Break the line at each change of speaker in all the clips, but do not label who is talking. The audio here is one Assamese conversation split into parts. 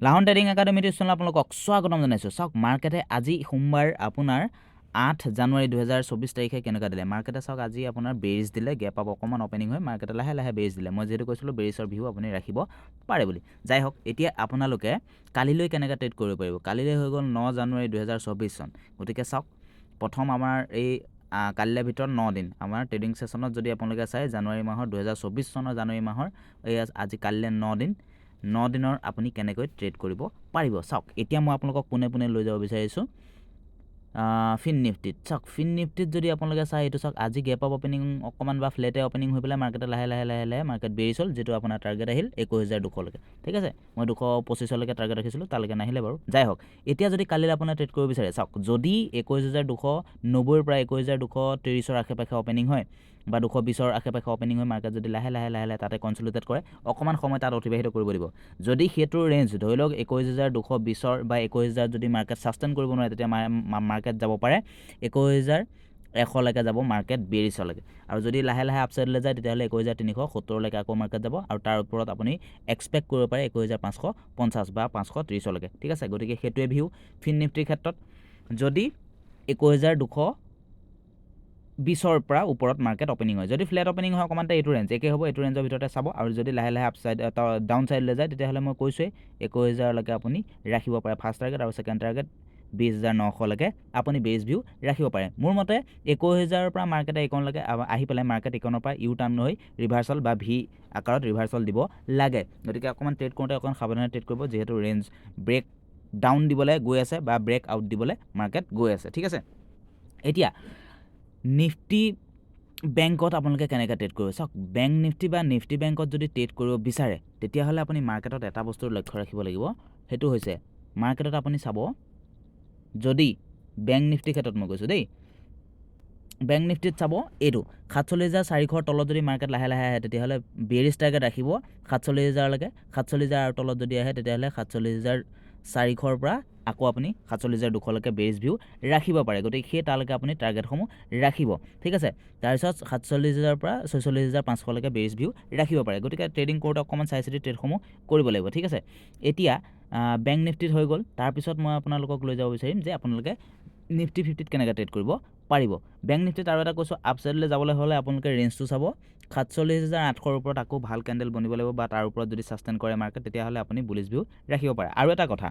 লাহন ট্ৰেডিং একাডেমি চেনেল আপোনালোকক স্বাগতম জনাইছোঁ। চাওক মাৰ্কেটে আজি সোমবাৰ আপোনাৰ 8 জানুৱাৰী 2024 তাৰিখে কেনেকুৱা দিলে। মাৰ্কেটে চাওক আজি আপোনাৰ বেৰিজ দিলে, গেপ আপ অকণমান অপেনিং হৈ মাৰ্কেটে লাহে লাহে বেৰিজ দিলে। মই যিহেতু কৈছিলোঁ বেৰিজৰ ভিউ আপুনি ৰাখিব পাৰে বুলি। যাই হওক, এতিয়া আপোনালোকে কালিলৈ কেনেকৈ ট্ৰেড কৰিব পাৰিব। কালিলৈ হৈ গ'ল 9 জানুৱাৰী 2024 চন। গতিকে চাওক প্ৰথম আমাৰ এই কালিলৈ ভিতৰত 9 দিন আমাৰ ট্ৰেডিং ছেশ্যনত যদি আপোনালোকে চাই জানুৱাৰী মাহৰ 2024 চনৰ জানুৱাৰী মাহৰ এই আজি কালিলৈ 9 দিন 9 দিনৰ আপুনি কেনেকৈ ট্ৰেড কৰিব পাৰিব। চাওক এতিয়া মই আপোনালোকক পোনে পোনে লৈ যাব বিচাৰিছোঁ ফিন নিফটিত। চাওক ফিন নিফটিত যদি আপোনালোকে চাই এইটো চাওক আজি গেপ আপ অপেনিং অকণমান বা ফ্লেটে অপেনিং হৈ পেলাই মাৰ্কেটে লাহে লাহে লাহে লাহে মাৰ্কেট বেৰিজ হ'ল, যিটো আপোনাৰ টাৰ্গেট আহিল 21,200লৈকে। ঠিক আছে, মই 225লৈকে টাৰ্গেট ৰাখিছিলোঁ, তালৈকে নাহিলে বাৰু। যাই হওক, এতিয়া যদি কালিলৈ আপোনাৰ ট্ৰেড কৰিব বিচাৰে, চাওক যদি 21,290ৰ পৰা 21,230ৰ আশে পাশে অপেনিং হয় বা 220ৰ আশে পাশে অপেনিং হৈ মাৰ্কেট যদি লাহে লাহে লাহে লাহে তাতে কনচলিডেট কৰে, অকণমান সময় তাত অতিবাহিত কৰিব দিব। যদি সেইটো ৰেঞ্জ ধৰি লওক 21,220ৰ বা 21,000 যদি মাৰ্কেট ছাষ্টেইন কৰিব নোৱাৰে, তেতিয়া মাৰ্কেট যাব পাৰে 21,100লৈকে যাব মাৰ্কেট বেৰিজলৈকে। আৰু যদি লাহে লাহে আপছাইডলৈ যায় তেতিয়াহ'লে 21,370লৈকে আকৌ মাৰ্কেট যাব, আৰু তাৰ ওপৰত আপুনি এক্সপেক্ট কৰিব পাৰে 21,550 বা 530লৈকে। ঠিক আছে, গতিকে সেইটোৱে ভিউ ফিন নিফটিৰ ক্ষেত্ৰত। যদি 21,220ৰ পৰা ওপৰত মাৰ্কেট অপেনিং হয়, যদি ফ্লেট অপেনিং হয় অকণমান এইটো ৰেঞ্জ একে হ'ব, এইটো ৰেঞ্জৰ ভিতৰতে চাব। আৰু যদি লাহে লাহে আপছাইড ডাউন ছাইডলৈ যায় তেতিয়াহ'লে মই কৈছোঁৱেই 21,000লৈকে আপুনি ৰাখিব পাৰে ফাৰ্ষ্ট টাৰ্গেট, আৰু ছেকেণ্ড টাৰ্গেট 20,900লৈকে আপুনি বেছ ভিউ ৰাখিব পাৰে। মোৰ মতে 21,000ৰ পৰা মাৰ্কেটে এইকণলৈকে আহি পেলাই মাৰ্কেট এইকণৰ পৰা ইউ টাৰ্ণ হৈ ৰিভাৰ্চল বা ভি আকাৰত ৰিভাৰ্চল দিব লাগে। গতিকে অকণমান ট্ৰেড কৰোঁতে অকণমান সাৱধানে ট্ৰেড কৰিব, যিহেতু ৰেঞ্জ ব্ৰেক ডাউন দিবলৈ গৈ আছে বা ব্ৰেক আউট দিবলৈ মাৰ্কেট গৈ আছে। ঠিক আছে, এতিয়া নিফটি বেংকত আপোনালোকে কেনেকৈ ট্ৰেড কৰিব। চাওক বেংক নিফটি বা নিফটি বেংকত যদি ট্ৰেড কৰিব বিচাৰে তেতিয়াহ'লে আপুনি মাৰ্কেটত এটা বস্তুৰ লক্ষ্য ৰাখিব লাগিব, সেইটো হৈছে মাৰ্কেটত আপুনি চাব যদি বেংক নিফটিৰ ক্ষেত্ৰত মই কৈছোঁ দেই, বেংক নিফটিত চাব এইটো 47,400ৰ তলত যদি মাৰ্কেট লাহে লাহে আহে তেতিয়াহ'লে বেৰিজ টাৰ্গেট ৰাখিব 47,000লৈকে। 47,000 আৰু তলত যদি আহে তেতিয়াহ'লে 47,400ৰ পৰা আকৌ আপুনি 47,200লৈকে বেৰিজ ভিউ ৰাখিব পাৰে। গতিকে সেই তালৈকে আপুনি টাৰ্গেটসমূহ ৰাখিব। ঠিক আছে, তাৰপিছত 47,000ৰ পৰা 46,500লৈকে বেৰিজ ভিউ ৰাখিব পাৰে। গতিকে ট্ৰেডিং কৰোঁতে অকণমান চাই চিতি ট্ৰেডসমূহ কৰিব লাগিব। ঠিক আছে, এতিয়া বেংক নিফটিত হৈ গ'ল। তাৰপিছত মই আপোনালোকক লৈ যাব বিচাৰিম যে আপোনালোকে নিফটি 50ত কেনেকৈ ট্ৰেড কৰিব পাৰিব। বেংক নিফটিত আৰু এটা কৈছোঁ, আপছাইডলৈ যাবলৈ হ'লে আপোনালোকে ৰেঞ্জটো চাব 47,800ৰ ওপৰত আকৌ ভাল কেণ্ডেল বনিব লাগিব, বা তাৰ ওপৰত যদি ছাষ্টেইন কৰে মাৰ্কেট তেতিয়াহ'লে আপুনি বুলিছ ভিউ ৰাখিব পাৰে। আৰু এটা কথা,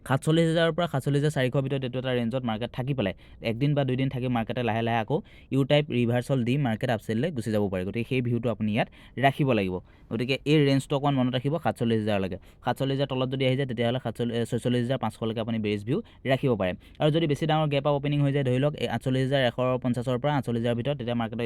47,000ৰ পৰা 47,400ৰ ভিতৰত এইটো এটা ৰেঞ্জত মাৰ্কেট থাকি পেলাই একদিন বা দুইদিন থাকি মাৰ্কেটে লাহে লাহে আকৌ ইউ টাইপ ৰিভাৰ্চল দি মাৰ্কেট আপছাইডলৈ গুচি যাব পাৰে। গতিকে সেই ভিউটো আপুনি ইয়াত ৰাখিব লাগিব। গতিকে এই ৰেঞ্জটো অকণমান মনত ৰাখিব 47,000লৈকে। 47,000 তলত যদি আহি যায় তেতিয়াহ'লে 46,500লৈকে আপুনি বেৰিজ ভিউ ৰাখিব পাৰে। আৰু যদি বেছি ডাঙৰ গেপ আপ অপেনিং হৈ যায়, ধৰি লওক 48,150ৰ পৰা 48,000ৰ ভিতৰত, তেতিয়া মাৰ্কেটৰ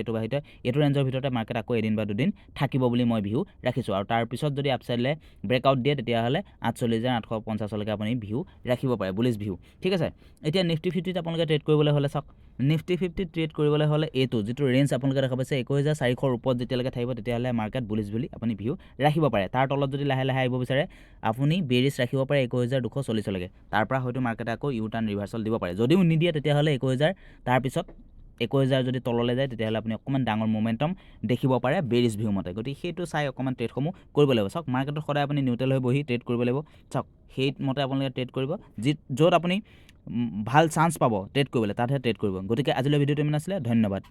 এইটো ৰেঞ্জৰ ভিতৰতে মাৰ্কেট আকৌ এদিন বা দুদিন থাকিব বুলি মই ভিউ ৰাখিছোঁ। আৰু তাৰপিছত যদি আপছাইডলৈ ব্ৰেকআউট দিয়ে তেতিয়াহ'লে 48,850লৈকে আপুনি ভিউ ৰাখিব পাৰে, বুলিছ ভিউ। ঠিক আছে, এতিয়া নিফটি 50ত আপোনালোকে ট্ৰেড কৰিবলৈ হ'লে চাওক নিফটি 50ত ট্ৰেড কৰিবলৈ হ'লে এইটো যিটো ৰেঞ্জ আপোনালোকে দেখা পাইছে 21,400ৰ ওপৰত যেতিয়ালৈকে থাকিব তেতিয়াহ'লে মাৰ্কেট বুলিছ বুলি আপুনি ভিউ ৰাখিব পাৰে। তাৰ তলত যদি লাহে লাহে আহিব বিচাৰে আপুনি বেৰিজ ৰাখিব পাৰে 21,240লৈকে। তাৰ পৰা হয়তো মাৰ্কেটে আকৌ ইউ টাৰ্ণ ৰিভাৰ্চল দিব পাৰে। যদিও নিদিয়ে তেতিয়াহ'লে 21,000, তাৰপিছত 21,000 যদি তললৈ যায় তেতিয়াহ'লে আপুনি অকণমান ডাঙৰ মোমেণ্টাম দেখিব পাৰে বেৰিজ ভিউ মতে। গতিকে সেইটো চাই অকণমান ট্ৰেডসমূহ কৰিব লাগিব। চাওক মাৰ্কেটত সদায় আপুনি নিউট্ৰেল হৈ বহি ট্ৰেড কৰিব লাগিব। চাওক সেইমতে আপোনালোকে ট্ৰেড কৰিব, য'ত আপুনি ভাল চান্স পাব ট্ৰেড কৰিবলৈ, তাতহে ট্ৰেড কৰিব। গতিকে আজিলৈ ভিডিঅ'টো ইমান আছিলে, ধন্যবাদ।